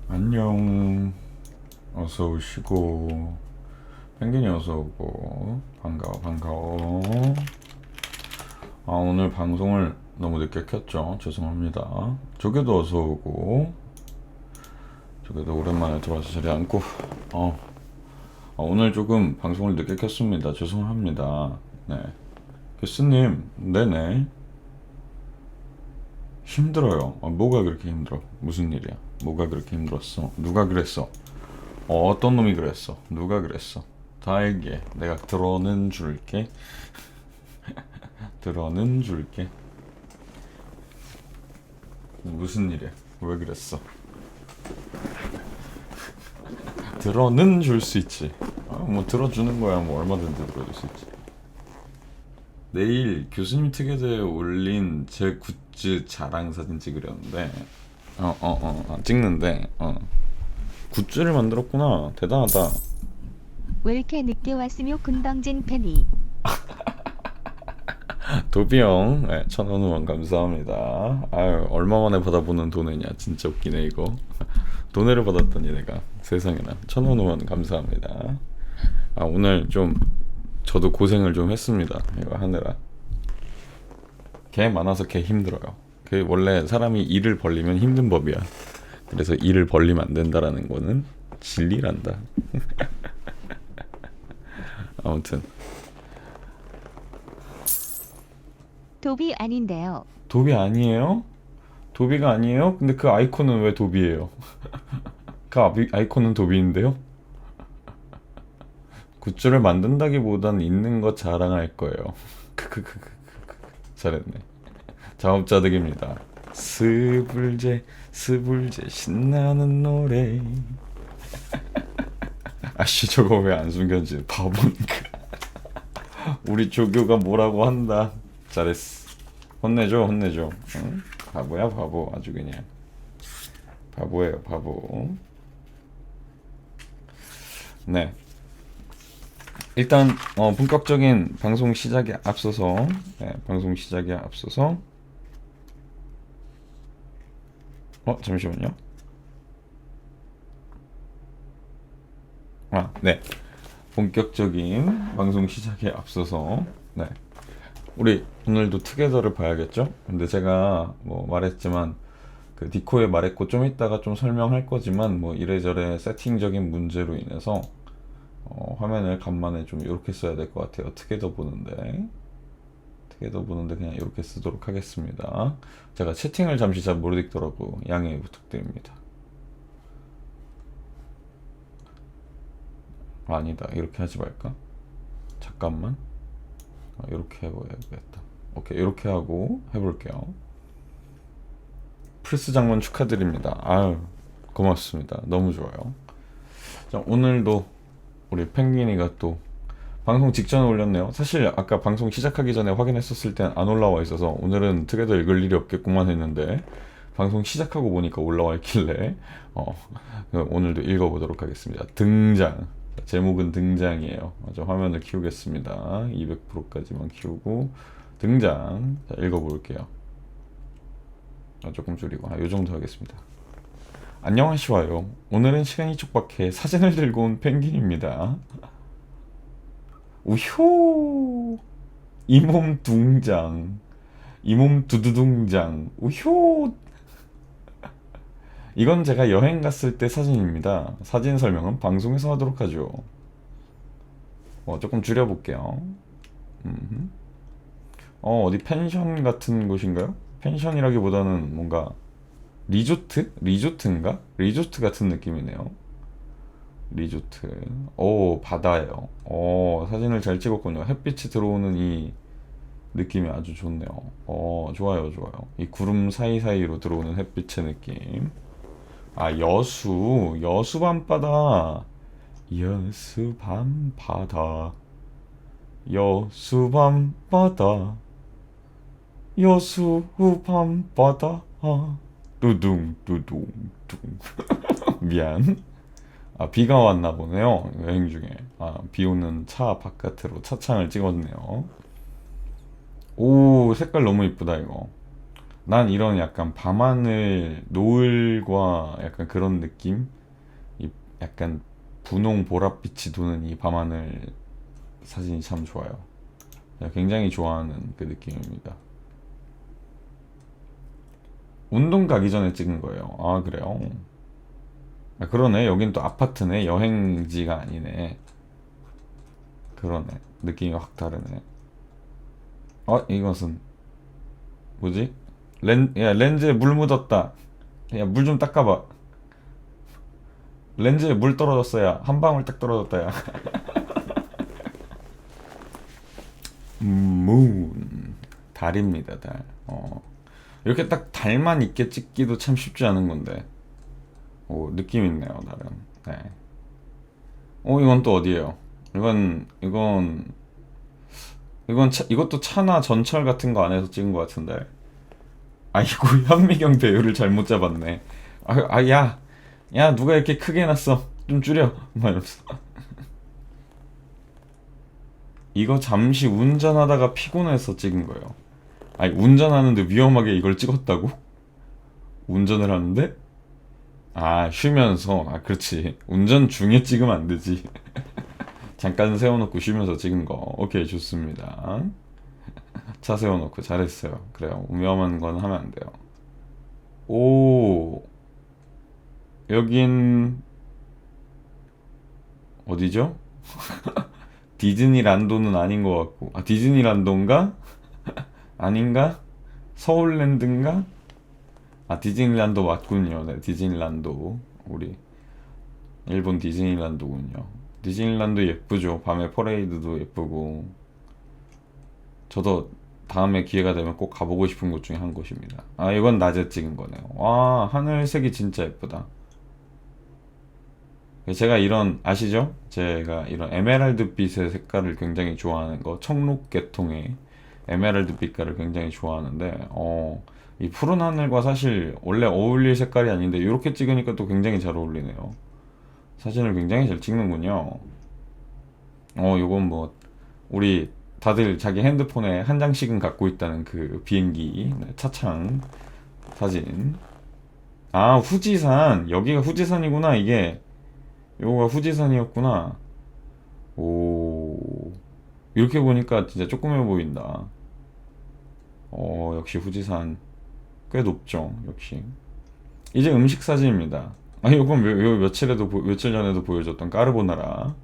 안녕. 어서 오시고. 펭귄이 어서 오고. 반가워, 반가워. 오늘 방송을 너무 늦게 켰죠. 죄송합니다. 조개도 어서 오고. 조개도 오랜만에 들어와서 자리 앉고. 오늘 조금 방송을 늦게 켰습니다. 죄송합니다. 네. 교수님, 네네. 힘들어요. 뭐가 그렇게 힘들어? 무슨 일이야? 뭐가 그렇게 힘들었어? 누가 그랬어? 어떤 놈이 그랬어? 누가 그랬어? 다 얘기해. 내가 들어는 줄게. 들어는 줄게. 무슨 일이야? 왜 그랬어? 들어는 줄 수 있지. 뭐 들어주는 거야. 뭐 얼마든지 들어줄 수 있지. 내일 교수님 특여대에 올린 제 굿즈 자랑 사진 찍으려는데 찍는데 굿즈를 만들었구나. 대단하다. 왜 이렇게 늦게 왔으며 금방진 팬이. 도비형 1,000원 후원 감사합니다. 아유, 얼마 만에 받아보는 돈이냐. 진짜 웃기네 이거. 돈을 받았더니 내가 세상에나. 1,000원 후원 감사합니다. 오늘 좀 저도 고생을 좀 했습니다. 이거 하느라. 개 많아서 개 힘들어요. 그 원래 사람이 일을 벌리면 힘든 법이야. 그래서 일을 벌리면 안 된다라는 거는 진리란다. 아무튼 도비 아닌데요. 도비 아니에요? 도비가 아니에요? 근데 그 아이콘은 왜 도비예요? 그 아이콘은 도비인데요? 굿즈를 만든다기보단 있는 거 자랑할 거예요. 잘했네. 자업자득입니다. 스불제 스불제 신나는 노래. 아씨, 저거 왜 안 숨겨지? 바보니까. 우리 조교가 뭐라고 한다. 잘했어. 혼내줘, 혼내줘. 응? 바보야, 바보. 아주 그냥 바보예요, 바보. 네. 일단 본격적인 방송 시작에 앞서서 잠시만요. 네. 본격적인 방송 시작에 앞서서 우리 오늘도 투게더를 봐야겠죠? 근데 제가 뭐 말했지만 그 디코에 말했고 좀 이따가 좀 설명할 거지만 뭐 이래저래 세팅적인 문제로 인해서 화면을 간만에 좀 이렇게 써야 될 것 같아요. 투게더 보는데 그냥 이렇게 쓰도록 하겠습니다. 제가 채팅을 잠시 잘 못 읽더라고. 양해 부탁드립니다. 아니다, 이렇게 하지 말까? 잠깐만. 이렇게 해봐야겠다. 오케이, 이렇게 하고 해볼게요. 플스 장문 축하드립니다. 아유, 고맙습니다. 너무 좋아요. 자, 오늘도 우리 펭귄이가 또 방송 직전에 올렸네요. 사실 아까 방송 시작하기 전에 확인했었을 땐 안 올라와 있어서 오늘은 특여도 읽을 일이 없겠구만 했는데 방송 시작하고 보니까 올라와 있길래 오늘도 읽어보도록 하겠습니다. 등장. 제목은 등장이에요. 저 화면을 키우겠습니다. 200%까지만 키우고 등장. 자, 읽어볼게요. 조금 줄이고 요 정도 하겠습니다. 안녕하시와요. 오늘은 시간이 촉박해 사진을 들고 온 펭귄입니다. 우효. 이몸 둥장. 이몸 두두둥장. 우효. 이건 제가 여행 갔을 때 사진입니다. 사진 설명은 방송에서 하도록 하죠. 조금 줄여볼게요. 어디 펜션 같은 곳인가요? 펜션이라기보다는 뭔가 리조트? 리조트인가? 리조트 같은 느낌이네요. 리조트. 오, 바다예요. 사진을 잘 찍었군요. 햇빛이 들어오는 이 느낌이 아주 좋네요. 좋아요, 좋아요. 이 구름 사이사이로 들어오는 햇빛의 느낌. 아, 여수 밤바다. 여수 밤바다. 여수 밤바다. 여수 밤바다. 뚜둥 뚜둥 둥. 미안. 아, 비가 왔나 보네요. 여행 중에. 아, 비 오는 차 바깥으로 차창을 찍었네요. 오, 색깔 너무 이쁘다, 이거. 난 이런 약간 밤하늘, 노을과 약간 그런 느낌? 이 약간 분홍 보랏빛이 도는 이 밤하늘 사진이 참 좋아요. 제가 굉장히 좋아하는 그 느낌입니다. 운동 가기 전에 찍은 거예요. 아, 그래요? 아, 그러네. 여긴 또 아파트네. 여행지가 아니네. 그러네. 느낌이 확 다르네. 이것은 뭐지? 야, 렌즈에 물 묻었다. 야, 물 좀 닦아봐. 렌즈에 물 떨어졌어야. 한 방울 딱 떨어졌다, 야. 문. 달입니다, 달. 이렇게 딱 달만 있게 찍기도 참 쉽지 않은 건데. 오, 느낌 있네요, 나름. 네. 이건 또 어디예요? 이것도 차나 전철 같은 거 안에서 찍은 것 같은데. 아이고, 현미경 배우를 잘못 잡았네. 야, 야, 누가 이렇게 크게 해놨어? 좀 줄여. 막 이러면서. 이거 잠시 운전하다가 피곤해서 찍은 거예요. 아니, 운전하는데 위험하게 이걸 찍었다고? 운전을 하는데? 아, 쉬면서. 아, 그렇지. 운전 중에 찍으면 안 되지. 잠깐 세워놓고 쉬면서 찍은 거. 오케이, 좋습니다. 차 세워놓고 잘했어요. 그래요. 위험한 건 하면 안 돼요. 오, 여긴 어디죠? 디즈니란도는 아닌 것 같고. 아, 디즈니란도인가? 아닌가? 서울랜드인가? 아, 디즈니란도 맞군요. 네, 디즈니란도. 우리 일본 디즈니란도군요. 디즈니란도 예쁘죠. 밤에 퍼레이드도 예쁘고. 저도 다음에 기회가 되면 꼭 가보고 싶은 곳 중에 한 곳입니다. 아, 이건 낮에 찍은 거네요. 와, 하늘색이 진짜 예쁘다. 제가 아시죠? 제가 이런 에메랄드 빛의 색깔을 굉장히 좋아하는 거, 청록 계통의 에메랄드 빛깔을 굉장히 좋아하는데, 이 푸른 하늘과 사실 원래 어울릴 색깔이 아닌데, 이렇게 찍으니까 또 굉장히 잘 어울리네요. 사진을 굉장히 잘 찍는군요. 요건 뭐, 우리 다들 자기 핸드폰에 한 장씩은 갖고 있다는 그 비행기, 네, 차창 사진. 아, 후지산. 여기가 후지산이구나, 이게. 요거가 후지산이었구나. 오, 이렇게 보니까 진짜 조그매 보인다. 역시 후지산 꽤 높죠. 역시. 이제 음식 사진입니다. 아, 요건 며칠 전에도 보여줬던 까르보나라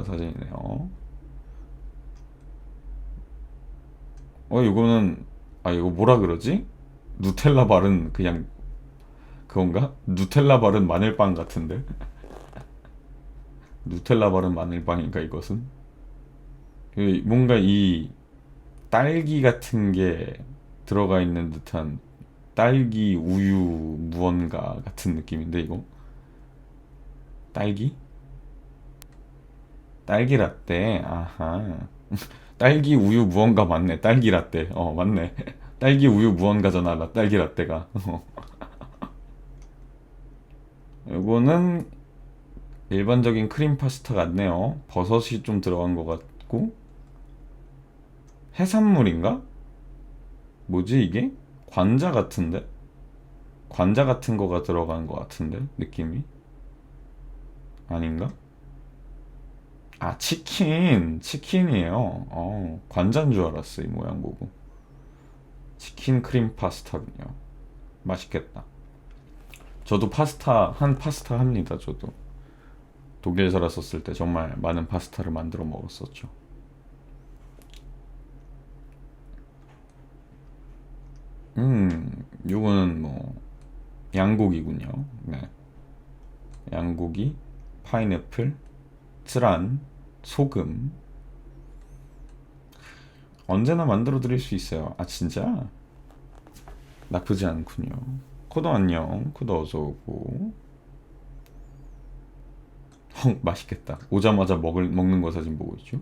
사진이네요. 이거는, 이거 뭐라 그러지? 누텔라 바른 그냥 그건가? 누텔라 바른 마늘빵 같은데? 누텔라 바른 마늘빵인가, 이것은? 뭔가 이 딸기 같은 게 들어가 있는 듯한 딸기 우유 무언가 같은 느낌인데, 이거? 딸기? 딸기 라떼. 아하. 딸기 우유 무언가 맞네. 딸기 라떼. 맞네. 딸기 우유 무언가잖아, 딸기 라떼가. 이거는 일반적인 크림 파스타 같네요. 버섯이 좀 들어간 것 같고. 해산물인가? 뭐지, 이게? 관자 같은데? 관자 같은 거가 들어간 것 같은데? 느낌이? 아닌가? 아, 치킨이에요. 관자인 줄 알았어, 이 모양 보고. 치킨 크림 파스타군요. 맛있겠다. 저도 파스타 합니다, 저도. 독일 살았었을 때 정말 많은 파스타를 만들어 먹었었죠. 요거는 뭐, 양고기군요. 네. 양고기, 파인애플, 쓰란, 소금. 언제나 만들어 드릴 수 있어요. 아, 진짜? 나쁘지 않군요. 코도 안녕. 코도 어서 오고. 헉, 맛있겠다. 오자마자 먹는 거 사진 보고 있죠.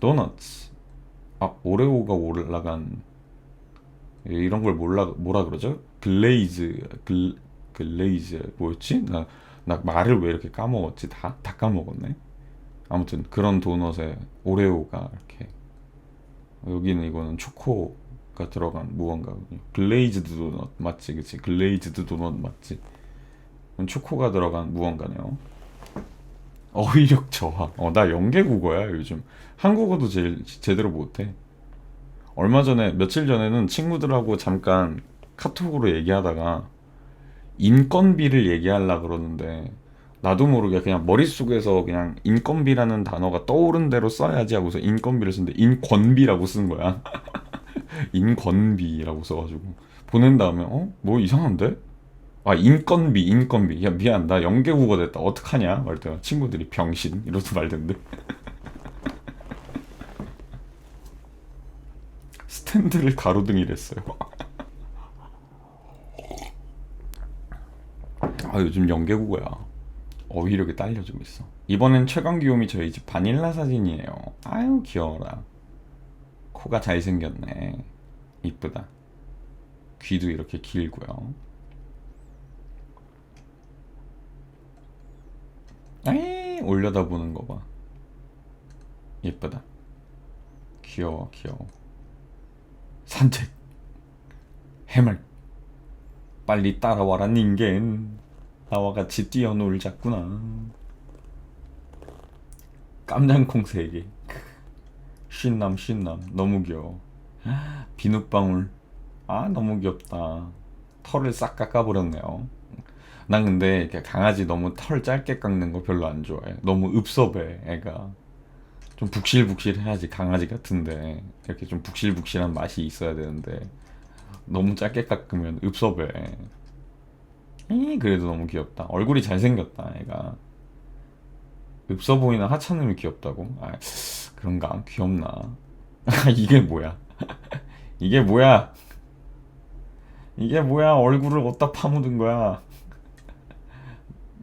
도너츠. 아, 오레오가 올라간 이런 걸 뭐라 그러죠? 글레이즈 뭐였지? 나 말을 왜 이렇게 까먹었지? 다 까먹었네. 아무튼 그런 도넛에 오레오가 이렇게 여기는 이거는 초코가 들어간 무언가거든요. 글레이즈드 도넛 맞지? 그치? 글레이즈드 도넛 맞지? 이건 초코가 들어간 무언가네요. 어휘력 저하. 나 영계 국어야 요즘. 한국어도 제대로 못해. 얼마 전에 며칠 전에는 친구들하고 잠깐 카톡으로 얘기하다가 인건비를 얘기하려 그러는데 나도 모르게 그냥 머릿속에서 그냥 인건비라는 단어가 떠오른 대로 써야지 하고서 인건비를 쓰는데 인권비라고 쓴 거야. 인건비라고 써가지고 보낸 다음에 뭐 이상한데? 아, 인건비. 야, 미안, 나 영계국어 됐다. 어떡하냐? 말 때가 친구들이 병신 이러서 말던데. 스탠드를 가로등이랬어요. 아, 요즘 영계국어야. 어휘력이 딸려주고 있어. 이번엔 최강기욤이 저희 집 바닐라 사진이에요. 아유, 귀여워라. 코가 잘생겼네. 이쁘다. 귀도 이렇게 길고요. 에이, 올려다보는 거 봐. 예쁘다. 귀여워. 산책. 해물. 빨리 따라와라 닌겐. 나와 같이 뛰어놀자꾸나. 깜장콩 3개. 신남. 너무 귀여워. 비눗방울. 아, 너무 귀엽다. 털을 싹 깎아버렸네요. 난 근데 이렇게 강아지 너무 털 짧게 깎는 거 별로 안 좋아해. 너무 읍섭해 애가. 좀 북실북실 해야지 강아지 같은데 이렇게 좀 북실북실한 맛이 있어야 되는데 너무 짧게 깎으면 읍섭해. 그래도 너무 귀엽다. 얼굴이 잘생겼다 애가. 읍서 보이는 하찮음이 귀엽다고? 아, 그런가? 귀엽나? 이게 뭐야? 이게 뭐야? 얼굴을 어디다 파묻은 거야?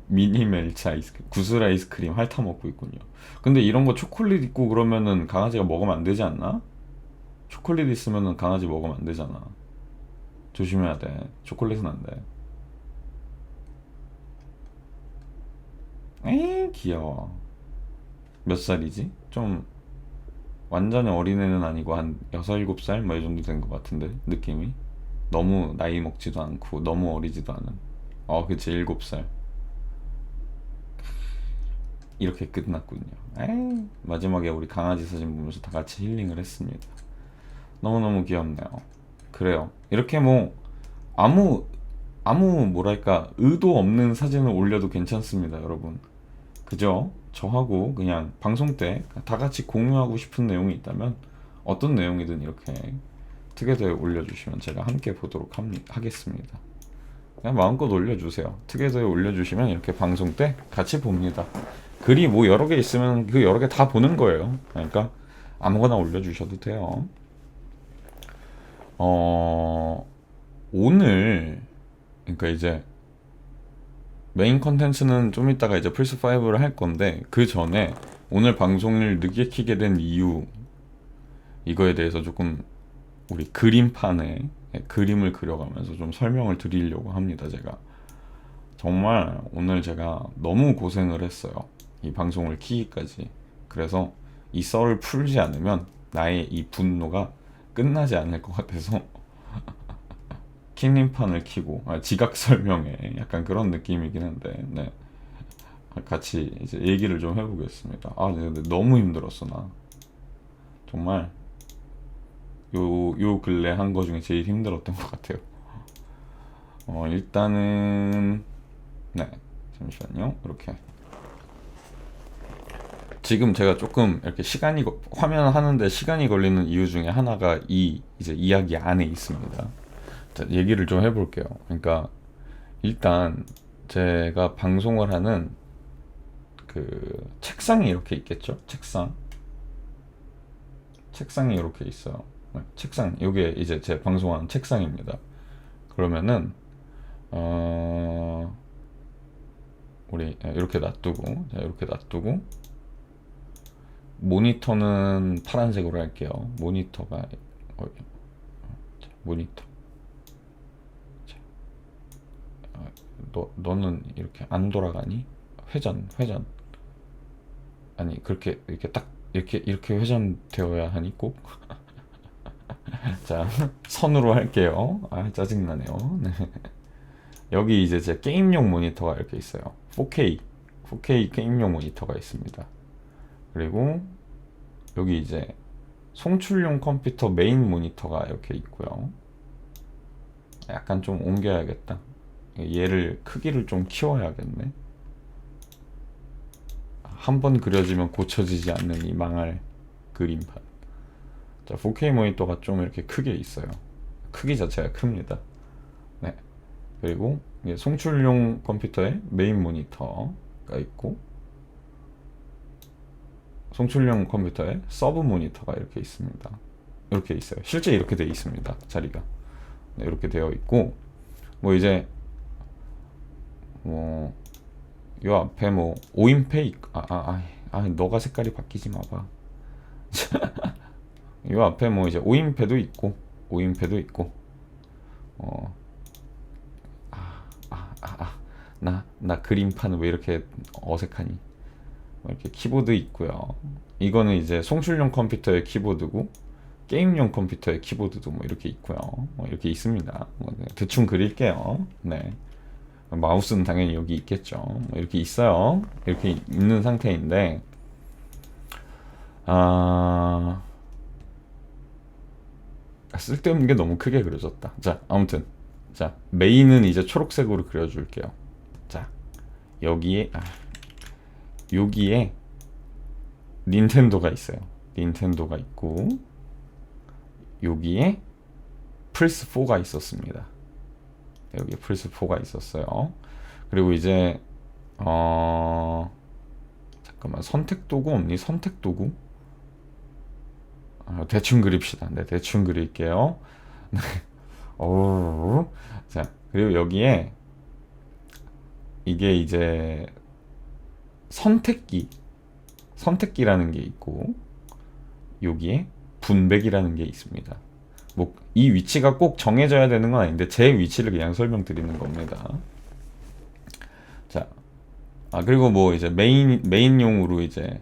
미니 멜차 아이스크림, 구슬 아이스크림 핥아 먹고 있군요. 근데 이런 거 초콜릿 있고 그러면은 강아지가 먹으면 안 되지 않나? 초콜릿 있으면은 강아지 먹으면 안 되잖아. 조심해야 돼. 초콜릿은 안 돼. 에이, 귀여워. 몇 살이지? 좀 완전히 어린애는 아니고 한 6, 7살? 뭐 이 정도 된 것 같은데 느낌이. 너무 나이 먹지도 않고 너무 어리지도 않은. 그치, 7살. 이렇게 끝났군요. 에이, 마지막에 우리 강아지 사진 보면서 다 같이 힐링을 했습니다. 너무너무 귀엽네요. 그래요. 이렇게 뭐 아무 뭐랄까 의도 없는 사진을 올려도 괜찮습니다, 여러분. 그죠? 저하고 그냥 방송 때 다 같이 공유하고 싶은 내용이 있다면 어떤 내용이든 이렇게 특이도에 올려주시면 제가 함께 보도록 하겠습니다. 그냥 마음껏 올려주세요. 특이도에 올려주시면 이렇게 방송 때 같이 봅니다. 글이 뭐 여러 개 있으면 그 여러 개 다 보는 거예요. 그러니까 아무거나 올려주셔도 돼요. 오늘 그러니까 이제 메인 컨텐츠는 좀 이따가 이제 플스5를 할 건데 그 전에 오늘 방송을 늦게 키게 된 이유 이거에 대해서 조금 우리 그림판에 그림을 그려가면서 좀 설명을 드리려고 합니다. 제가 정말 오늘 제가 너무 고생을 했어요. 이 방송을 키기까지. 그래서 이 썰을 풀지 않으면 나의 이 분노가 끝나지 않을 것 같아서 킹림판을 키고 지각 설명에 약간 그런 느낌이긴 한데 네. 같이 이제 얘기를 좀 해보겠습니다. 근데 너무 힘들었어 나. 정말 요 근래 한 거 중에 제일 힘들었던 것 같아요. 일단은 네, 잠시만요. 이렇게 지금 제가 조금 이렇게 화면 하는데 시간이 걸리는 이유 중에 하나가 이제 이야기 안에 있습니다. 자, 얘기를 좀 해볼게요. 그러니까 일단 제가 방송을 하는 그 책상이 이렇게 있겠죠? 책상이 이렇게 있어요. 책상, 이게 이제 제 방송하는 책상입니다. 그러면은 우리 이렇게 놔두고, 자, 이렇게 놔두고, 모니터는 파란색으로 할게요. 모니터가 자, 모니터. 자, 너는 이렇게 안 돌아가니? 회전. 아니 그렇게 이렇게 딱 이렇게 회전되어야 하니 꼭. 자, 선으로 할게요. 아, 짜증나네요. 네. 여기 이제 제 게임용 모니터가 이렇게 있어요. 4K 게임용 모니터가 있습니다. 그리고 여기 이제 송출용 컴퓨터 메인 모니터가 이렇게 있고요. 약간 좀 옮겨야겠다. 얘를 크기를 좀 키워야겠네. 한 번 그려지면 고쳐지지 않는 이 망할 그림판. 자, 4K 모니터가 좀 이렇게 크게 있어요. 크기 자체가 큽니다. 네. 그리고 송출용 컴퓨터에 메인 모니터가 있고, 송출용 컴퓨터에 서브 모니터가 이렇게 있습니다. 이렇게 있어요. 실제 이렇게 되어 있습니다. 자리가. 네, 이렇게 되어 있고, 뭐 이제 요 앞에 뭐 오인페이 너가 색깔이 바뀌지 마봐. 요 앞에 뭐 이제 오인패도 있고 나 그림판 왜 이렇게 어색하니? 이렇게 키보드 있고요. 이거는 이제 송출용 컴퓨터의 키보드고, 게임용 컴퓨터의 키보드도 뭐 이렇게 있고요. 뭐 이렇게 있습니다. 뭐 대충 그릴게요. 네. 마우스는 당연히 여기 있겠죠. 뭐 이렇게 있어요. 이렇게 있는 상태인데, 쓸데없는 게 너무 크게 그려졌다. 자, 아무튼 자, 메인은 이제 초록색으로 그려줄게요. 자, 여기에 닌텐도가 있어요. 닌텐도가 있고, 여기에 플스4가 있었습니다. 여기 플스4가 있었어요. 그리고 이제 잠깐만, 선택도구 없니? 선택도구? 대충 그립시다. 네, 대충 그릴게요. 자, 그리고 여기에 이게 이제 선택기라는 게 있고, 여기에 분배기라는 게 있습니다. 뭐 이 위치가 꼭 정해져야 되는 건 아닌데 제 위치를 그냥 설명드리는 겁니다. 자, 그리고 뭐 이제 메인용으로 이제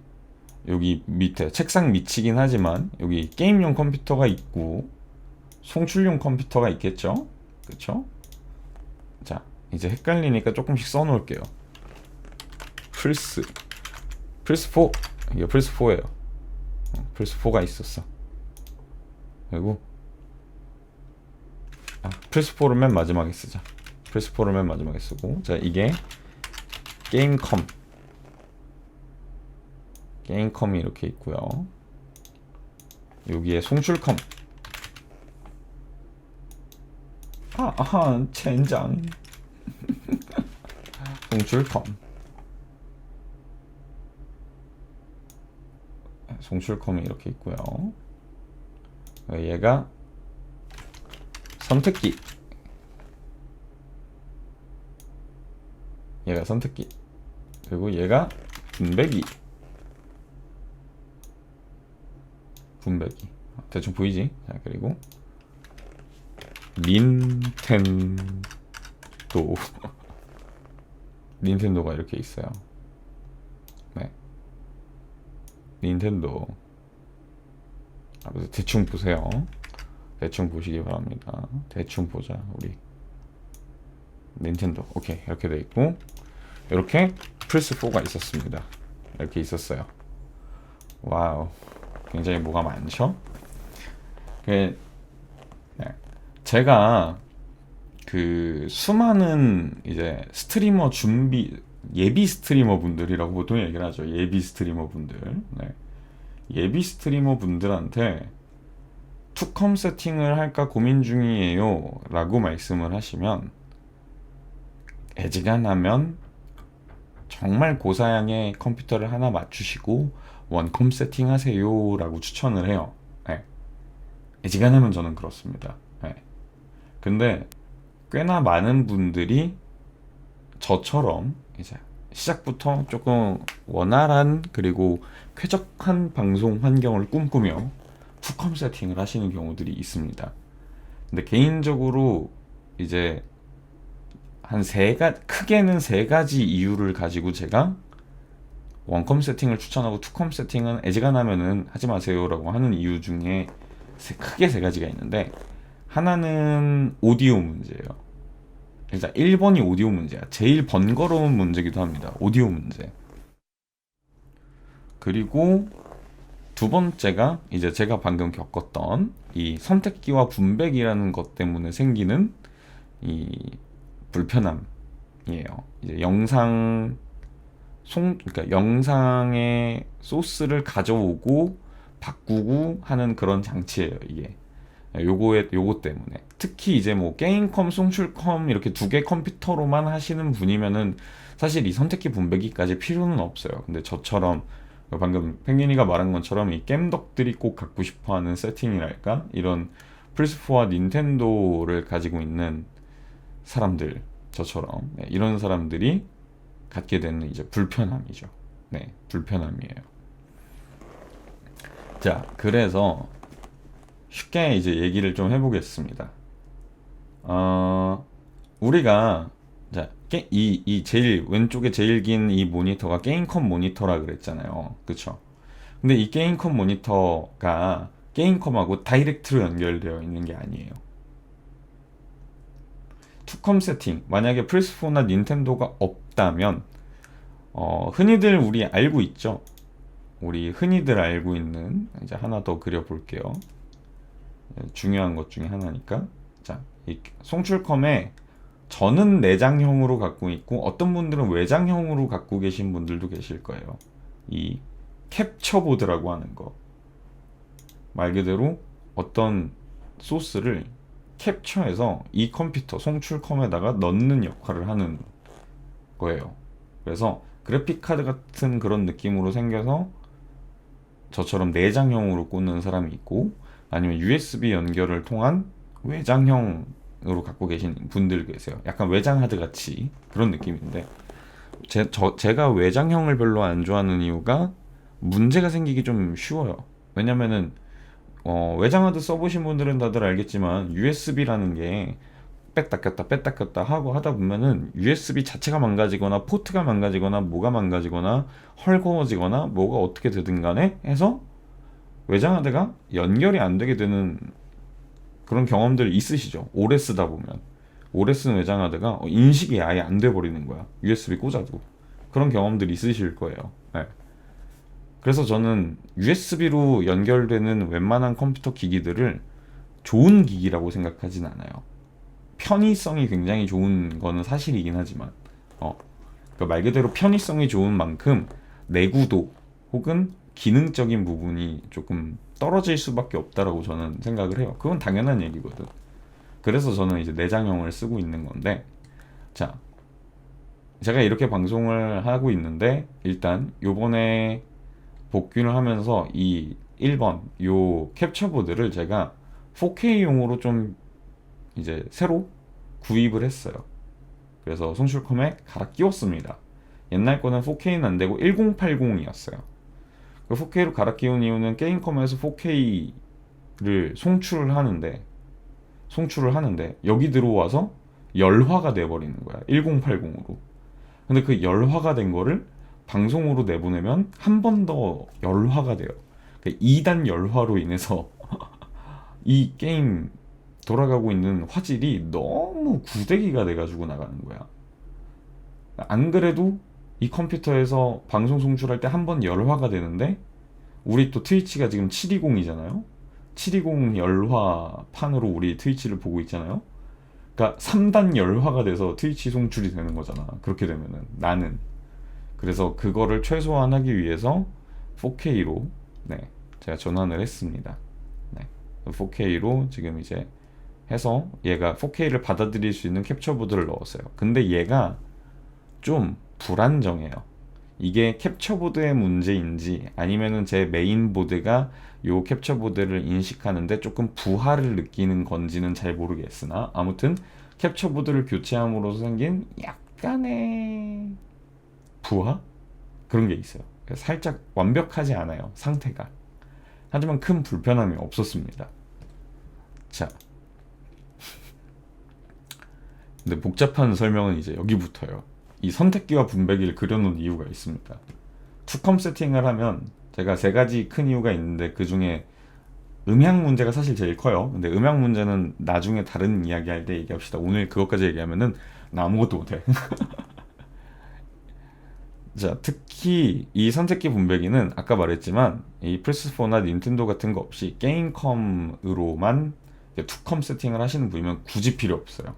여기 밑에 책상 밑이긴 하지만 여기 게임용 컴퓨터가 있고 송출용 컴퓨터가 있겠죠? 그쵸? 자, 이제 헷갈리니까 조금씩 써놓을게요. 플스4, 이게 플스4예요. 플스4가 있었어. 그리고 플스4를 맨 마지막에 쓰자. 플스4를 맨 마지막에 쓰고, 자, 이게 게임컴이 이렇게 있고요. 여기에 송출컴. 젠장. 송출컴이 이렇게 있고요. 얘가 선택기. 그리고 얘가 분배기. 대충 보이지? 자, 그리고 닌텐도가 이렇게 있어요. 네. 닌텐도. 그래서 대충 보세요. 대충 보시기 바랍니다. 대충 보자. 우리 닌텐도. 오케이, 이렇게 돼 있고, 이렇게 플스4가 있었습니다. 이렇게 있었어요. 와우, 굉장히 뭐가 많죠? 네. 제가 그 수많은 이제 예비 스트리머 분들이라고 보통 얘기를 하죠. 예비 스트리머 분들. 네. 예비 스트리머 분들한테 투컴 세팅을 할까 고민 중이에요 라고 말씀을 하시면, 애지간하면 정말 고사양의 컴퓨터를 하나 맞추시고 원컴 세팅 하세요 라고 추천을 해요. 네. 애지간하면 저는 그렇습니다. 네. 근데 꽤나 많은 분들이 저처럼 이제 시작부터 조금 원활한 그리고 쾌적한 방송 환경을 꿈꾸며 푸컴 세팅을 하시는 경우들이 있습니다. 근데 개인적으로 이제 크게는 세 가지 이유를 가지고 제가 원컴 세팅을 추천하고 투컴 세팅은 애지간하면은 하지 마세요라고 하는 이유 중에 크게 세 가지가 있는데, 하나는 오디오 문제예요. 일단 1번이 오디오 문제야. 제일 번거로운 문제기도 합니다. 오디오 문제. 그리고 두 번째가 이제 제가 방금 겪었던 이 선택기와 분배기라는 것 때문에 생기는 이 불편함이에요. 이제 그러니까 영상의 소스를 가져오고 바꾸고 하는 그런 장치예요, 이게. 요거 때문에. 특히 이제 뭐 게임컴, 송출컴 이렇게 두 개 컴퓨터로만 하시는 분이면은 사실 이 선택기 분배기까지 필요는 없어요. 근데 저처럼 방금 펭귄이가 말한 것처럼 이 겜덕들이 꼭 갖고 싶어하는 세팅이랄까, 이런 플스4와 닌텐도를 가지고 있는 사람들, 저처럼 이런 사람들이 갖게 되는 이제 불편함이죠. 네, 불편함이에요. 자, 그래서 쉽게 이제 얘기를 좀 해보겠습니다. 우리가 자, 이 제일 왼쪽에 제일 긴 이 모니터가 게임컴 모니터라 그랬잖아요. 그쵸? 근데 이 게임컴 모니터가 게임컴하고 다이렉트로 연결되어 있는 게 아니에요. 투컴 세팅, 만약에 플스4나 닌텐도가 없다면 흔히들 우리 알고 있죠? 우리 흔히들 알고 있는, 이제 하나 더 그려볼게요. 중요한 것 중에 하나니까. 자, 이 송출컴에 저는 내장형으로 갖고 있고 어떤 분들은 외장형으로 갖고 계신 분들도 계실 거예요. 이 캡처보드라고 하는 거, 말 그대로 어떤 소스를 캡처해서 이 컴퓨터 송출컴에다가 넣는 역할을 하는 거예요. 그래서 그래픽카드 같은 그런 느낌으로 생겨서 저처럼 내장형으로 꽂는 사람이 있고, 아니면 USB 연결을 통한 외장형으로 갖고 계신 분들 계세요. 약간 외장하드 같이 그런 느낌인데, 제가 외장형을 별로 안 좋아하는 이유가 문제가 생기기 좀 쉬워요. 왜냐면은 외장하드 써보신 분들은 다들 알겠지만 USB라는 게 뺐다 꼈다 뺐다 꼈다 하고 하다 보면은 USB 자체가 망가지거나 포트가 망가지거나 뭐가 망가지거나 헐거워지거나 뭐가 어떻게 되든 간에 해서 외장하드가 연결이 안 되게 되는 그런 경험들 있으시죠? 오래 쓰다 보면 오래 쓴 외장하드가 인식이 아예 안 돼 버리는 거야. USB 꽂아도. 그런 경험들 있으실 거예요. 네. 그래서 저는 USB로 연결되는 웬만한 컴퓨터 기기들을 좋은 기기라고 생각하진 않아요. 편의성이 굉장히 좋은 거는 사실이긴 하지만 그러니까 말 그대로 편의성이 좋은 만큼 내구도 혹은 기능적인 부분이 조금 떨어질 수밖에 없다라고 저는 생각을 해요. 그건 당연한 얘기거든. 그래서 저는 이제 내장형을 쓰고 있는 건데, 자, 제가 이렇게 방송을 하고 있는데 일단 요번에 복귀를 하면서 이 1번 요 캡처보드를 제가 4K용으로 좀 이제 새로 구입을 했어요. 그래서 송출컴에 갈아 끼웠습니다. 옛날 거는 4K는 안 되고 1080이었어요. 4K로 갈아 끼운 이유는 게임컴에서 4K를 송출을 하는데 여기 들어와서 열화가 돼버리는 거야. 1080으로. 근데 그 열화가 된 거를 방송으로 내보내면 한 번 더 열화가 돼요. 그러니까 2단 열화로 인해서 이 게임 돌아가고 있는 화질이 너무 구대기가 돼가지고 나가는 거야. 안 그래도 이 컴퓨터에서 방송 송출할 때 한 번 열화가 되는데, 우리 또 트위치가 지금 720이잖아요. 720 열화판으로 우리 트위치를 보고 있잖아요. 그러니까 3단 열화가 돼서 트위치 송출이 되는 거잖아. 그렇게 되면은 나는. 그래서 그거를 최소화하기 위해서 4K로 제가 전환을 했습니다. 4K로 지금 이제 해서 얘가 4K를 받아들일 수 있는 캡처보드를 넣었어요. 근데 얘가 좀 불안정해요. 이게 캡처보드의 문제인지 아니면은 제 메인보드가 요 캡처보드를 인식하는데 조금 부하를 느끼는 건지는 잘 모르겠으나, 아무튼 캡처보드를 교체함으로써 생긴 약간의 부하? 그런 게 있어요. 살짝 완벽하지 않아요, 상태가. 하지만 큰 불편함이 없었습니다. 자, 근데 복잡한 설명은 이제 여기부터요. 이 선택기와 분배기를 그려놓은 이유가 있습니다. 투컴 세팅을 하면 제가 세 가지 큰 이유가 있는데 그 중에 음향 문제가 사실 제일 커요. 근데 음향 문제는 나중에 다른 이야기 할 때 얘기합시다. 오늘 그것까지 얘기하면은 나 아무것도 못해. 자, 특히 이 선택기 분배기는 아까 말했지만 이 플스4나 닌텐도 같은 거 없이 게임컴으로만 투컴 세팅을 하시는 분이면 굳이 필요 없어요.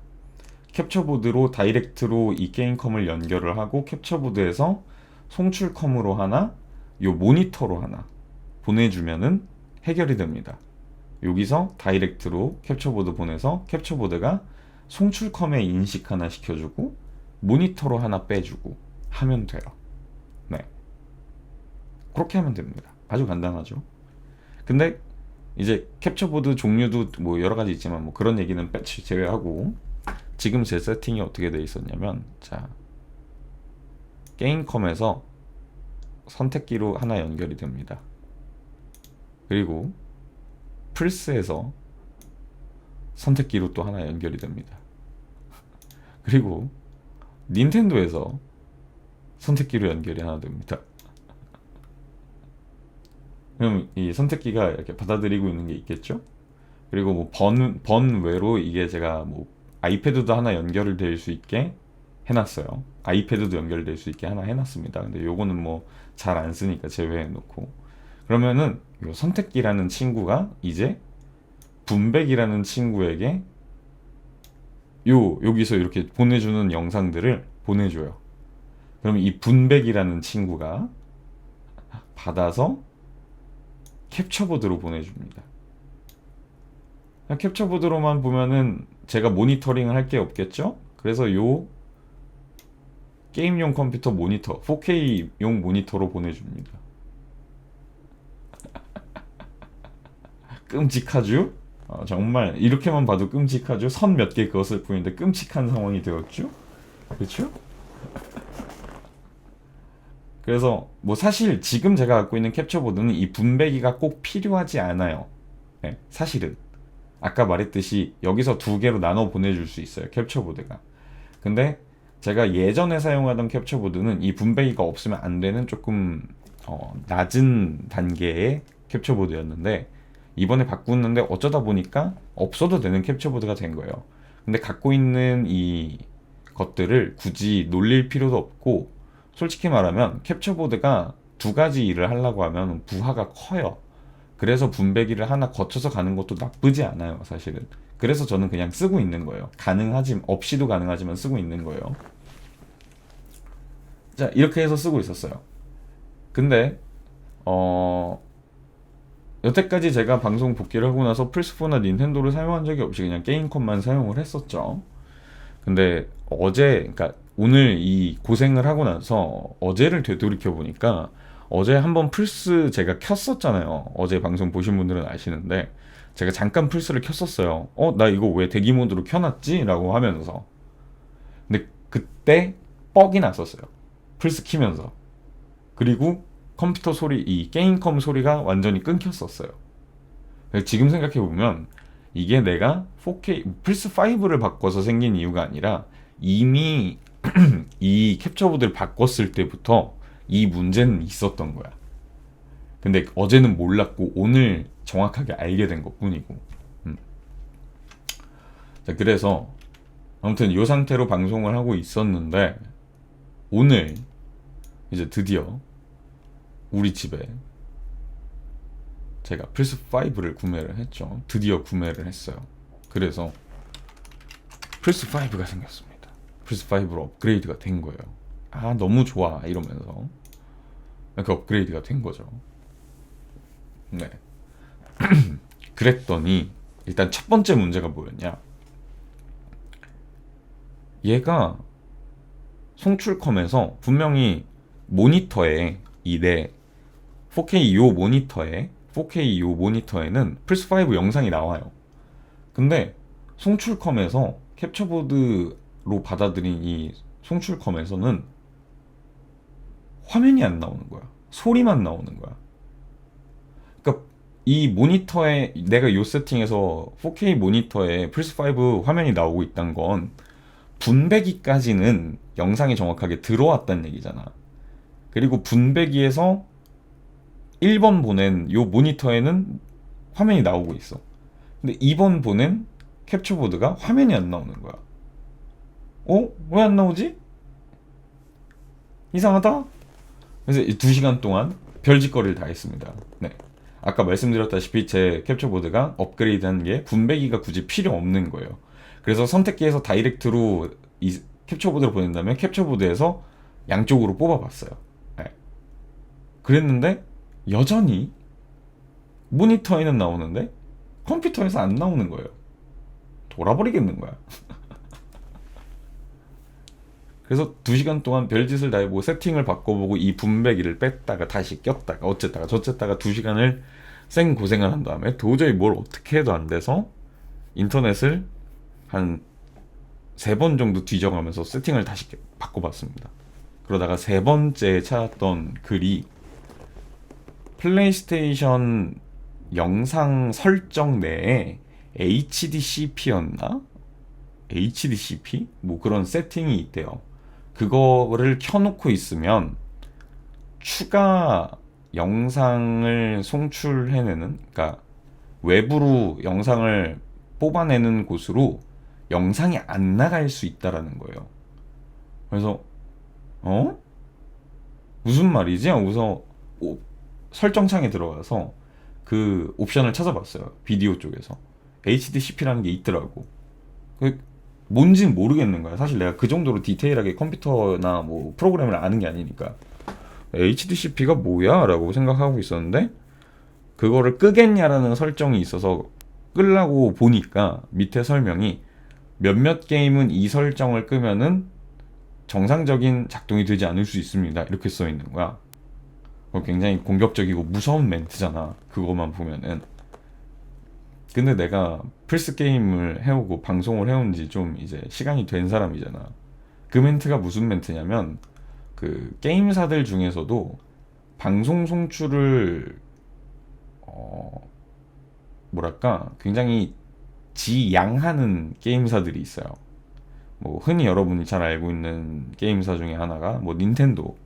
캡처보드로 다이렉트로 이 게임컴을 연결을 하고 캡처보드에서 송출컴으로 하나, 요 모니터로 하나 보내주면은 해결이 됩니다. 여기서 다이렉트로 캡처보드 보내서 캡처보드가 송출컴에 인식 하나 시켜주고 모니터로 하나 빼주고 하면 돼요. 네, 그렇게 하면 됩니다. 아주 간단하죠. 근데 이제 캡처보드 종류도 뭐 여러 가지 있지만 뭐 그런 얘기는 빼치 제외하고 지금 제 세팅이 어떻게 돼 있었냐면, 자, 게임컴에서 선택기로 하나 연결이 됩니다. 그리고 플스에서 선택기로 또 하나 연결이 됩니다. 그리고 닌텐도에서 선택기로 연결이 하나 됩니다. 그럼 이 선택기가 이렇게 받아들이고 있는 게 있겠죠? 그리고 뭐 번외로 이게 제가 뭐 아이패드도 하나 연결될 수 있게 해놨어요. 아이패드도 연결될 수 있게 하나 해놨습니다. 근데 요거는 뭐 잘 안 쓰니까 제외해놓고, 그러면은 요 선택기라는 친구가 이제 분배기라는 친구에게 여기서 이렇게 보내주는 영상들을 보내줘요. 그럼 이 분배기라는 친구가 받아서 캡처보드로 보내줍니다. 캡처보드로만 보면은 제가 모니터링을 할 게 없겠죠? 그래서 요 게임용 컴퓨터 모니터, 4K용 모니터로 보내줍니다. 끔찍하죠? 정말 이렇게만 봐도 끔찍하죠? 선 몇 개 그었을 뿐인데 끔찍한 상황이 되었죠? 그렇죠? 그래서 뭐 사실 지금 제가 갖고 있는 캡처보드는 이 분배기가 꼭 필요하지 않아요. 네, 사실은 아까 말했듯이 여기서 두 개로 나눠 보내줄 수 있어요, 캡처보드가. 근데 제가 예전에 사용하던 캡처보드는 이 분배기가 없으면 안 되는 조금 낮은 단계의 캡처보드였는데, 이번에 바꾸는데 어쩌다 보니까 없어도 되는 캡처보드가 된 거예요. 근데 갖고 있는 이 것들을 굳이 놀릴 필요도 없고, 솔직히 말하면 캡처보드가 두 가지 일을 하려고 하면 부하가 커요. 그래서 분배기를 하나 거쳐서 가는 것도 나쁘지 않아요, 사실은. 그래서 저는 그냥 쓰고 있는 거예요. 없이도 가능하지만 쓰고 있는 거예요. 자, 이렇게 해서 쓰고 있었어요. 근데 여태까지 제가 방송 복귀를 하고 나서 플스4나 닌텐도를 사용한 적이 없이 그냥 게임컴만 사용을 했었죠. 근데 그러니까 오늘 이 고생을 하고 나서 어제를 되돌이켜 보니까, 어제 한번 플스 제가 켰었잖아요. 어제 방송 보신 분들은 아시는데 제가 잠깐 플스를 켰었어요. 나 이거 왜 대기 모드로 켜놨지? 라고 하면서. 근데 그때 뻑이 났었어요, 플스 키면서. 그리고 컴퓨터 소리, 이 게임컴 소리가 완전히 끊겼었어요. 지금 생각해보면 이게 내가 4K 플스5를 바꿔서 생긴 이유가 아니라 이미 이 캡처보드를 바꿨을 때부터 이 문제는 있었던 거야. 근데 어제는 몰랐고 오늘 정확하게 알게 된 것 뿐이고. 자, 그래서 아무튼 이 상태로 방송을 하고 있었는데, 오늘 이제 드디어 우리 집에 제가 플스5를 구매를 했죠. 드디어 구매를 했어요. 그래서 플스5가 생겼습니다. 플스5로 업그레이드가 된 거예요. 너무 좋아 이러면서 그 업그레이드가 된 거죠. 네. 그랬더니 일단 첫 번째 문제가 뭐였냐, 얘가 송출컴에서 분명히 모니터에 내 4K 요 모니터에는 플스5 영상이 나와요. 근데 송출컴에서 캡처보드로 받아들인 이 송출컴에서는 화면이 안 나오는 거야. 소리만 나오는 거야. 그러니까 이 모니터에 내가 요 세팅에서 4K 모니터에 플스5 화면이 나오고 있다는 건 분배기까지는 영상이 정확하게 들어왔다는 얘기잖아. 그리고 분배기에서 1번 보낸 요 모니터에는 화면이 나오고 있어. 근데 2번 보낸 캡처보드가 화면이 안 나오는 거야. 왜 안 나오지? 이상하다? 그래서 2시간 동안 별짓거리를 다 했습니다. 네. 아까 말씀드렸다시피 제 캡처보드가 업그레이드한 게 분배기가 굳이 필요 없는 거예요. 그래서 선택기에서 다이렉트로 이 캡처보드를 보낸다면 캡처보드에서 양쪽으로 뽑아봤어요. 네. 그랬는데 여전히 모니터에는 나오는데 컴퓨터에서 안 나오는 거예요. 돌아버리겠는 거야. 그래서 2시간 동안 별짓을 다 해보고 세팅을 바꿔보고 이 분배기를 뺐다가 다시 꼈다가 어쨌다가 저쨌다가 2시간을 생고생을 한 다음에 도저히 뭘 어떻게 해도 안 돼서 인터넷을 한 3번 정도 뒤져가면서 세팅을 다시 바꿔봤습니다. 그러다가 3번째 찾았던 글이 플레이스테이션 영상 설정 내에 HDCP였나? HDCP? 뭐 그런 세팅이 있대요. 그거를 켜놓고 있으면 추가 영상을 송출해내는, 그러니까 외부로 영상을 뽑아내는 곳으로 영상이 안 나갈 수 있다라는 거예요. 그래서 무슨 말이지? 하고서 설정창에 들어가서 그 옵션을 찾아봤어요. 비디오 쪽에서 HDCP라는 게 있더라고. 뭔진 모르겠는 거야. 사실 내가 그 정도로 디테일하게 컴퓨터나 뭐 프로그램을 아는 게 아니니까 HDCP가 뭐야? 라고 생각하고 있었는데 그거를 끄겠냐라는 설정이 있어서 끄려고 보니까 밑에 설명이 몇몇 게임은 이 설정을 끄면은 정상적인 작동이 되지 않을 수 있습니다. 이렇게 써 있는 거야. 굉장히 공격적이고 무서운 멘트잖아. 그거만 보면은. 근데 내가 플스 게임을 해오고 방송을 해온 지 좀 이제 시간이 된 사람이잖아. 그 멘트가 무슨 멘트냐면 그 게임사들 중에서도 방송 송출을 뭐랄까 굉장히 지양하는 게임사들이 있어요. 뭐 흔히 여러분이 잘 알고 있는 게임사 중에 하나가 뭐 닌텐도.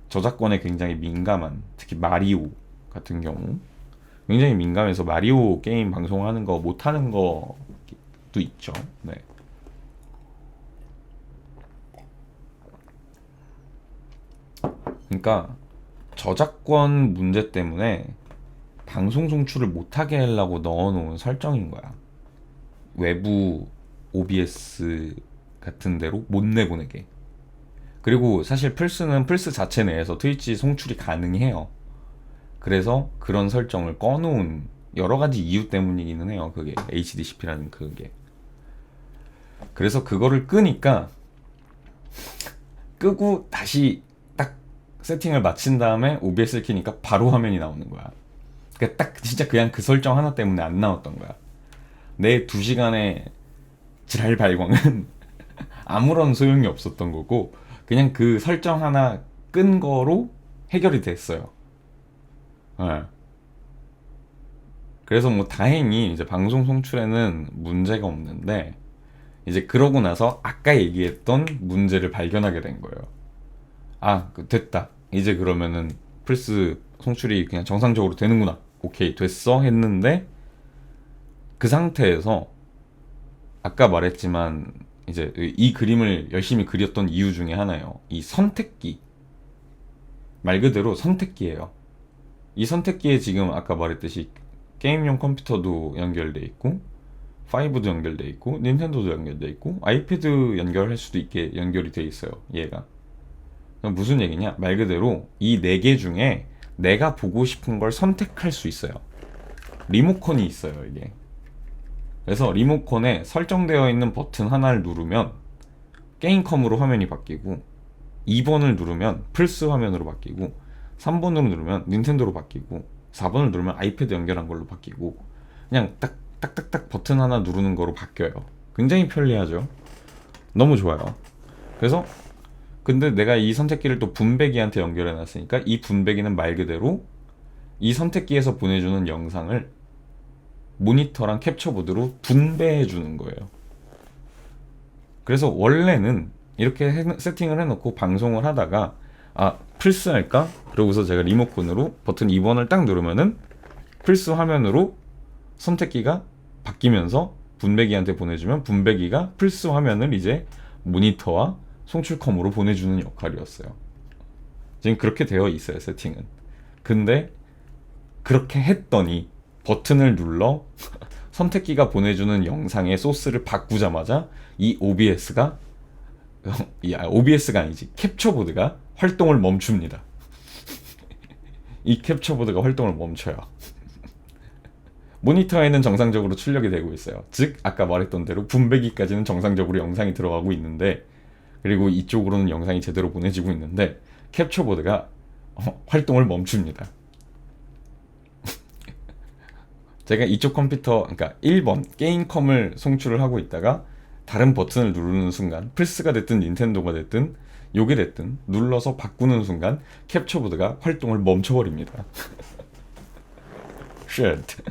저작권에 굉장히 민감한, 특히 마리오 같은 경우 굉장히 민감해서 마리오 게임 방송하는 거 못하는 거도 있죠. 네. 그러니까 저작권 문제 때문에 방송 송출을 못하게 하려고 넣어놓은 설정인 거야. 외부 OBS 같은 데로 못 내보내게. 그리고 사실 플스는 플스 자체 내에서 트위치 송출이 가능해요. 그래서 그런 설정을 꺼놓은 여러 가지 이유 때문이기는 해요. 그게 HDCP라는 그게. 그래서 그거를 끄니까 끄고 다시 딱 세팅을 마친 다음에 OBS를 켜니까 바로 화면이 나오는 거야. 그러니까 딱 진짜 그냥 그 설정 하나 때문에 안 나왔던 거야. 내 2시간의 지랄 발광은 아무런 소용이 없었던 거고 그냥 그 설정 하나 끈 거로 해결이 됐어요. 네. 그래서 뭐 다행히 이제 방송 송출에는 문제가 없는데 이제 그러고 나서 아까 얘기했던 문제를 발견하게 된 거예요. 됐다. 이제 그러면은 플스 송출이 그냥 정상적으로 되는구나. 오케이, 됐어 했는데 그 상태에서 아까 말했지만 이제 이 그림을 열심히 그렸던 이유 중에 하나예요. 이 선택기. 말 그대로 선택기예요. 이 선택기에 지금 아까 말했듯이 게임용 컴퓨터도 연결돼 있고 5도 연결돼 있고 닌텐도도 연결돼 있고 아이패드 연결할 수도 있게 연결이 돼 있어요. 얘가. 무슨 얘기냐? 말 그대로 이 4개 중에 내가 보고 싶은 걸 선택할 수 있어요. 리모컨이 있어요, 이게. 그래서 리모컨에 설정되어 있는 버튼 하나를 누르면 게임컴으로 화면이 바뀌고 2번을 누르면 플스 화면으로 바뀌고 3번으로 누르면 닌텐도로 바뀌고 4번을 누르면 아이패드 연결한 걸로 바뀌고 그냥 딱딱딱딱 버튼 하나 누르는 거로 바뀌어요. 굉장히 편리하죠. 너무 좋아요. 그래서 근데 내가 이 선택기를 또 분배기한테 연결해 놨으니까 이 분배기는 말 그대로 이 선택기에서 보내주는 영상을 모니터랑 캡처보드로 분배해 주는 거예요. 그래서 원래는 이렇게 세팅을 해놓고 방송을 하다가 플스 할까? 그러고서 제가 리모컨으로 버튼 2번을 딱 누르면은 플스 화면으로 선택기가 바뀌면서 분배기한테 보내주면 분배기가 플스 화면을 이제 모니터와 송출컴으로 보내주는 역할이었어요. 지금 그렇게 되어 있어요, 세팅은. 근데 그렇게 했더니 버튼을 눌러 선택기가 보내주는 영상의 소스를 바꾸자마자 이 OBS가 OBS가 아니지, 캡처보드가 활동을 멈춥니다. 이 캡처보드가 활동을 멈춰요. 모니터에는 정상적으로 출력이 되고 있어요. 즉 아까 말했던 대로 분배기까지는 정상적으로 영상이 들어가고 있는데, 그리고 이쪽으로는 영상이 제대로 보내지고 있는데 캡처보드가 활동을 멈춥니다. 제가 이쪽 컴퓨터, 그러니까 1번 게임컴을 송출을 하고 있다가 다른 버튼을 누르는 순간, 플스가 됐든 닌텐도가 됐든 요게 됐든 눌러서 바꾸는 순간 캡처보드가 활동을 멈춰버립니다. Shit.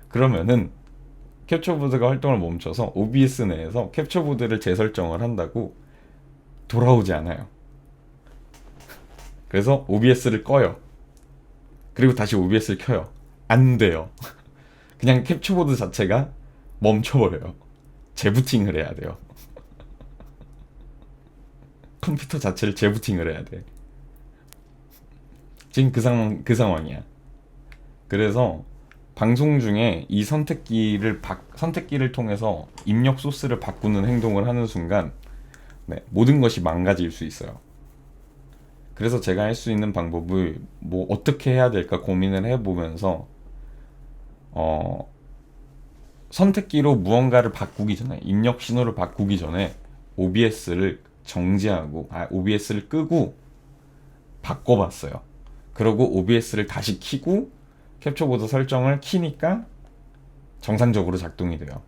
그러면은 캡처보드가 활동을 멈춰서 OBS 내에서 캡처보드를 재설정을 한다고 돌아오지 않아요. 그래서 OBS를 꺼요. 그리고 다시 OBS를 켜요. 안 돼요. 그냥 캡처보드 자체가 멈춰버려요. 재부팅을 해야 돼요. 컴퓨터 자체를 재부팅을 해야 돼. 지금 그 상황이야. 그래서 방송 중에 이 선택기를 통해서 입력 소스를 바꾸는 행동을 하는 순간 모든 것이 망가질 수 있어요. 그래서 제가 할 수 있는 방법을 뭐 어떻게 해야 될까 고민을 해보면서 선택기로 무언가를 바꾸기 전에, 입력 신호를 바꾸기 전에 OBS를 정지하고 OBS를 끄고 바꿔봤어요. 그러고 OBS를 다시 켜고 캡처보드 설정을 키니까 정상적으로 작동이 돼요.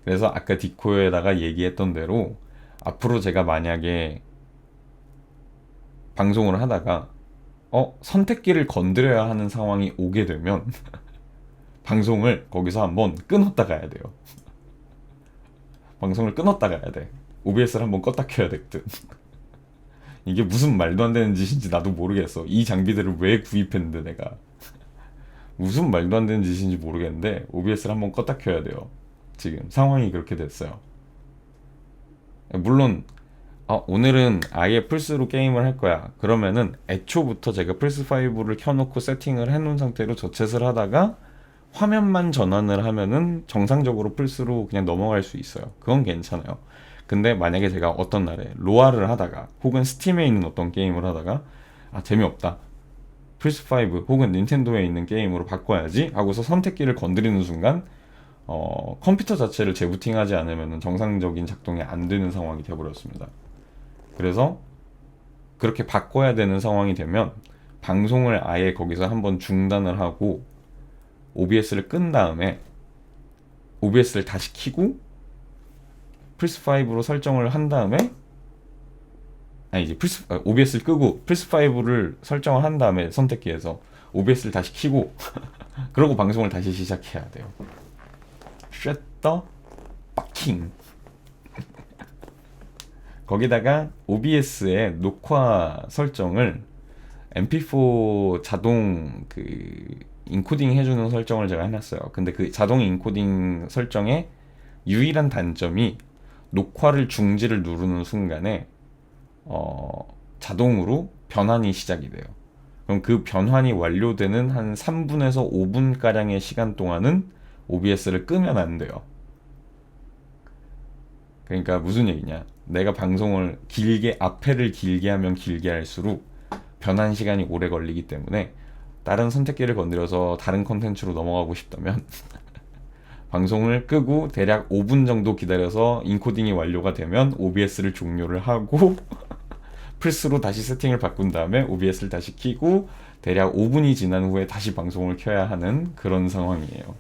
그래서 아까 디코에다가 얘기했던 대로 앞으로 제가 만약에 방송을 하다가 선택기를 건드려야 하는 상황이 오게 되면 방송을 거기서 한번 끊었다 가야 돼요. 방송을 끊었다 가야 돼. OBS를 한번 껐다 켜야 됐든. 이게 무슨 말도 안 되는 짓인지 나도 모르겠어. 이 장비들을 왜 구입했는데 내가. 무슨 말도 안 되는 짓인지 모르겠는데 OBS를 한번 껐다 켜야 돼요. 지금 상황이 그렇게 됐어요. 물론 오늘은 아예 플스로 게임을 할 거야. 그러면은 애초부터 제가 플스5를 켜놓고 세팅을 해놓은 상태로 저챗을 하다가 화면만 전환을 하면은 정상적으로 플스로 그냥 넘어갈 수 있어요. 그건 괜찮아요. 근데 만약에 제가 어떤 날에 로아를 하다가 혹은 스팀에 있는 어떤 게임을 하다가 재미없다, 플스5 혹은 닌텐도에 있는 게임으로 바꿔야지 하고서 선택기를 건드리는 순간 컴퓨터 자체를 재부팅하지 않으면 정상적인 작동이 안 되는 상황이 되어버렸습니다. 그래서 그렇게 바꿔야 되는 상황이 되면 방송을 아예 거기서 한번 중단을 하고 OBS를 끈 다음에 OBS를 다시 켜고 플스5로 설정을 한 다음에 OBS를 끄고 플스5를 설정을 한 다음에 선택기에서 OBS를 다시 켜고 그러고 방송을 다시 시작해야 돼요. Shut the fucking. 거기다가 OBS의 녹화 설정을 MP4 자동 인코딩 해주는 설정을 제가 해놨어요. 근데 그 자동 인코딩 설정의 유일한 단점이 녹화를 중지를 누르는 순간에 자동으로 변환이 시작이 돼요. 그럼 그 변환이 완료되는 한 3분에서 5분가량의 시간 동안은 OBS를 끄면 안 돼요. 그러니까 무슨 얘기냐, 내가 방송을 앞에를 길게 하면 길게 할수록 변환 시간이 오래 걸리기 때문에 다른 선택기를 건드려서 다른 컨텐츠로 넘어가고 싶다면 방송을 끄고 대략 5분 정도 기다려서 인코딩이 완료가 되면 OBS를 종료를 하고 플스로 다시 세팅을 바꾼 다음에 OBS를 다시 켜고 대략 5분이 지난 후에 다시 방송을 켜야 하는 그런 상황이에요.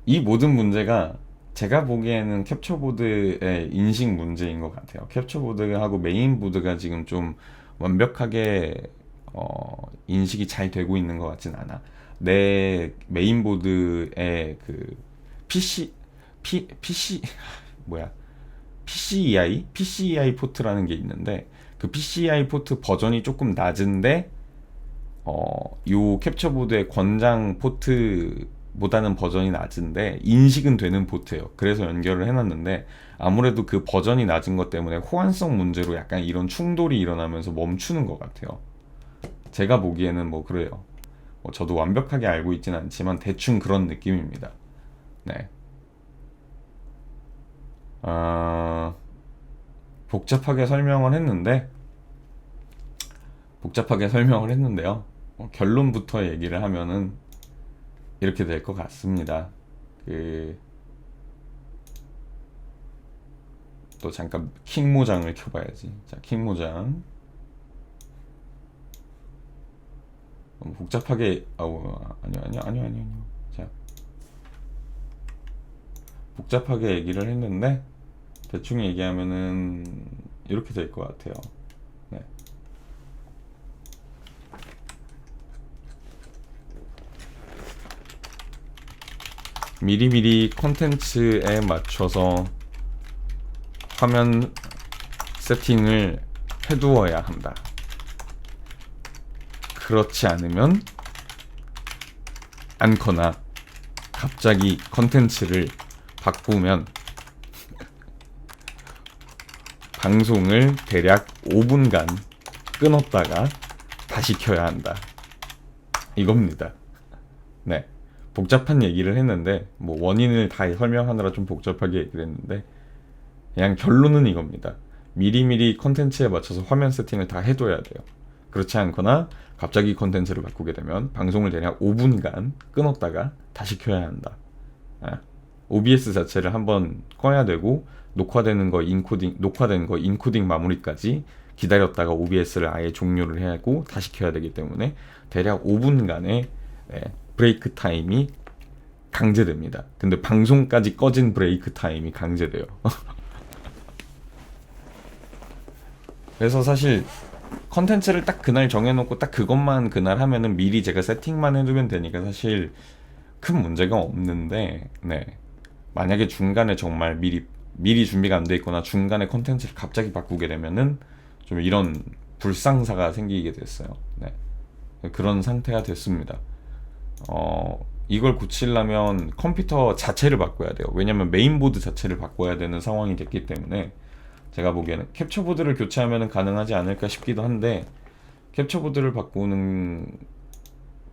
이 모든 문제가 제가 보기에는 캡처보드의 인식 문제인 것 같아요. 캡처보드하고 메인보드가 지금 좀 완벽하게 인식이 잘 되고 있는 것 같진 않아. 내 메인보드의 그 PC 뭐야 PCEI 포트라는 게 있는데 그 PCEI 포트 버전이 조금 낮은데 요 캡처보드의 권장 포트보다는 버전이 낮은데 인식은 되는 포트예요. 그래서 연결을 해놨는데 아무래도 그 버전이 낮은 것 때문에 호환성 문제로 약간 이런 충돌이 일어나면서 멈추는 것 같아요. 제가 보기에는 뭐 그래요. 저도 완벽하게 알고 있진 않지만 대충 그런 느낌입니다. 네. 복잡하게 설명을 했는데요. 결론부터 얘기를 하면은 이렇게 될 것 같습니다. 또 잠깐 킹모장을 켜봐야지. 자, 킹모장. 너무 복잡하게 아니요. 자, 복잡하게 얘기를 했는데 대충 얘기하면은 이렇게 될 것 같아요. 네. 미리미리 콘텐츠에 맞춰서 화면 세팅을 해두어야 한다. 그렇지 않으면 않거나 갑자기 컨텐츠를 바꾸면 방송을 대략 5분간 끊었다가 다시 켜야 한다. 이겁니다. 네. 복잡한 얘기를 했는데 뭐 원인을 다 설명하느라 좀 복잡하게 얘기를 했는데 그냥 결론은 이겁니다. 미리미리 컨텐츠에 맞춰서 화면 세팅을 다 해둬야 돼요. 그렇지 않거나 갑자기 컨텐츠를 바꾸게 되면 방송을 대략 5분간 끊었다가 다시 켜야 한다. OBS 자체를 한번 꺼야 되고 녹화된 거 인코딩 마무리까지 기다렸다가 OBS를 아예 종료를 해야 하고 다시 켜야 되기 때문에 대략 5분간의 브레이크 타임이 강제됩니다. 근데 방송까지 꺼진 브레이크 타임이 강제돼요. 그래서 사실 컨텐츠를 딱 그날 정해놓고 딱 그것만 그날 하면은 미리 제가 세팅만 해두면 되니까 사실 큰 문제가 없는데, 네. 만약에 중간에 정말 미리 준비가 안 돼 있거나 중간에 컨텐츠를 갑자기 바꾸게 되면은 좀 이런 불상사가 생기게 됐어요. 네. 그런 상태가 됐습니다. 이걸 고치려면 컴퓨터 자체를 바꿔야 돼요. 왜냐면 메인보드 자체를 바꿔야 되는 상황이 됐기 때문에 제가 보기에는 캡처보드를 교체하면 가능하지 않을까 싶기도 한데 캡처보드를 바꾸는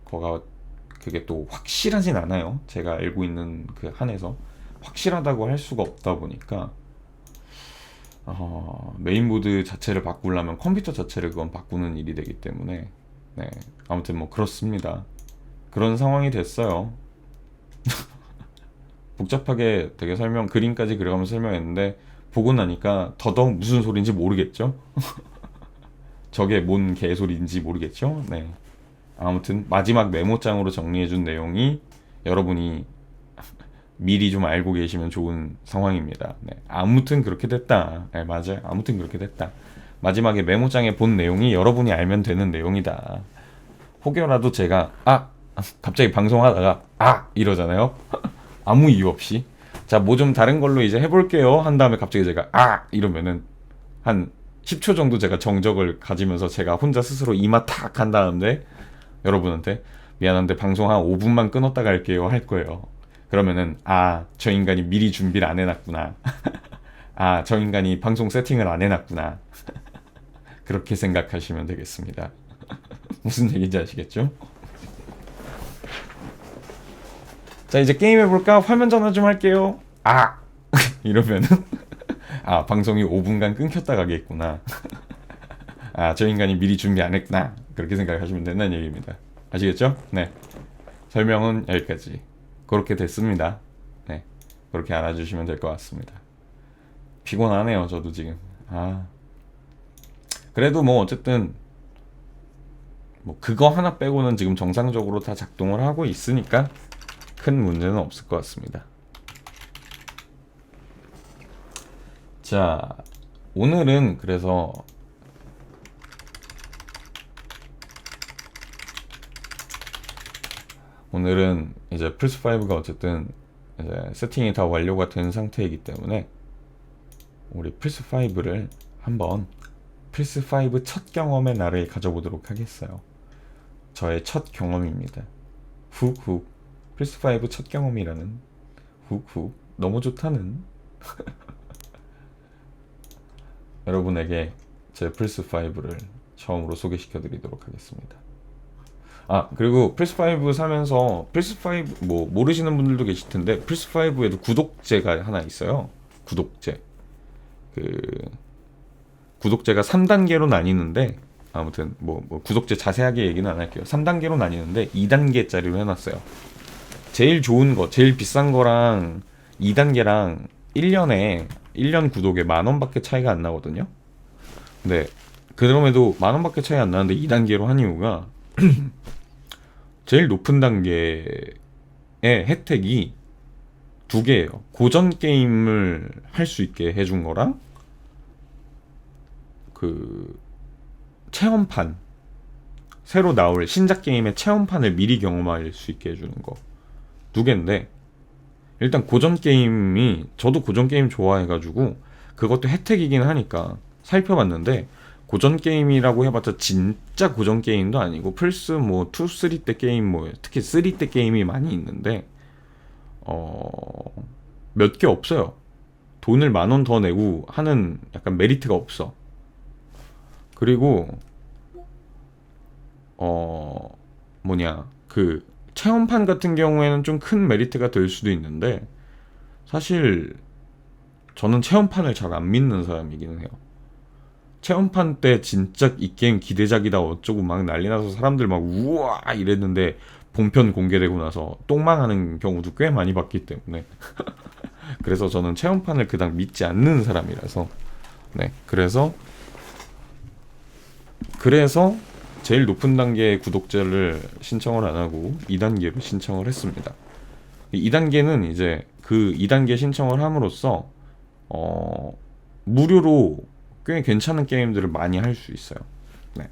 거가 그게 또 확실하진 않아요. 제가 알고 있는 그 한에서 확실하다고 할 수가 없다 보니까 메인보드 자체를 바꾸려면 컴퓨터 자체를 그건 바꾸는 일이 되기 때문에 네, 아무튼 뭐 그렇습니다. 그런 상황이 됐어요. 복잡하게 되게 그림까지 그려가면서 설명했는데 보고 나니까 더더욱 무슨 소리인지 모르겠죠? 저게 뭔 개소리인지 모르겠죠? 네. 아무튼 마지막 메모장으로 정리해준 내용이 여러분이 미리 좀 알고 계시면 좋은 상황입니다. 네. 아무튼 그렇게 됐다. 네, 맞아요. 아무튼 그렇게 됐다. 마지막에 메모장에 본 내용이 여러분이 알면 되는 내용이다. 혹여라도 제가 갑자기 방송하다가 이러잖아요. 아무 이유 없이 자, 뭐 좀 다른 걸로 이제 해볼게요 한 다음에 갑자기 제가 이러면은 한 10초 정도 제가 정적을 가지면서 제가 혼자 스스로 이마 탁 한 다음에 여러분한테 미안한데 방송 한 5분만 끊었다 갈게요 할 거예요. 그러면은 저 인간이 미리 준비를 안 해놨구나. 저 인간이 방송 세팅을 안 해놨구나. 그렇게 생각하시면 되겠습니다. 무슨 얘기인지 아시겠죠? 자, 이제 게임 해볼까? 화면 전화 좀 할게요. 이러면은 방송이 5분간 끊겼다 가겠구나. 저 인간이 미리 준비 안 했구나. 그렇게 생각하시면 된다는 얘기입니다. 아시겠죠? 네. 설명은 여기까지. 그렇게 됐습니다. 네. 그렇게 알아주시면 될 것 같습니다. 피곤하네요, 저도 지금. 그래도 뭐 어쨌든 뭐 그거 하나 빼고는 지금 정상적으로 다 작동을 하고 있으니까 큰 문제는 없을 것 같습니다. 자, 오늘은 그래서 오늘은 이제 플스5가 어쨌든 이제 세팅이 다 완료가 된 상태이기 때문에 우리 플스5를 한번 플스5 첫 경험의 날을 가져보도록 하겠어요. 저의 첫 경험입니다. 훅훅. 플스5 첫 경험이라는 훅훅. 너무 좋다는 여러분에게 제 플스5를 처음으로 소개시켜 드리도록 하겠습니다. 아, 그리고 플스5 사면서 플스5 뭐 모르시는 분들도 계실 텐데 플스5에도 구독제가 하나 있어요. 구독제. 그 구독제가 3단계로 나뉘는데 아무튼 뭐 구독제 자세하게 얘기는 안 할게요. 3단계로 나뉘는데 2단계짜리로 해놨어요. 제일 좋은 거, 제일 비싼 거랑 2단계랑 1년 구독에 10,000원밖에 차이가 안 나거든요. 근데 그럼에도 10,000원밖에 차이 안 나는데 2단계로 한 이유가 제일 높은 단계의 혜택이 두 개예요. 고전 게임을 할 수 있게 해준 거랑 그 체험판, 새로 나올 신작 게임의 체험판을 미리 경험할 수 있게 해주는 거 두 개인데, 일단 고전 게임이, 저도 고전 게임 좋아해가지고 그것도 혜택이긴 하니까 살펴봤는데, 고전 게임이라고 해봤자 진짜 고전 게임도 아니고 플스 뭐 2, 3 때 게임, 뭐 특히 3 때 게임이 많이 있는데 몇 개 없어요. 돈을 10,000원 더 내고 하는 약간 메리트가 없어. 그리고 그 체험판 같은 경우에는 좀 큰 메리트가 될 수도 있는데, 사실 저는 체험판을 잘 안 믿는 사람이기는 해요. 체험판 때 진짜 이 게임 기대작이다 어쩌고 막 난리 나서 사람들 막 우와 이랬는데 본편 공개되고 나서 똥망하는 경우도 꽤 많이 봤기 때문에 그래서 저는 체험판을 그닥 믿지 않는 사람이라서, 네, 그래서 제일 높은 단계의 구독자를 신청을 안 하고 2단계로 신청을 했습니다. 2단계는 이제 그 2단계 신청을 함으로써 무료로 꽤 괜찮은 게임들을 많이 할 수 있어요. 네.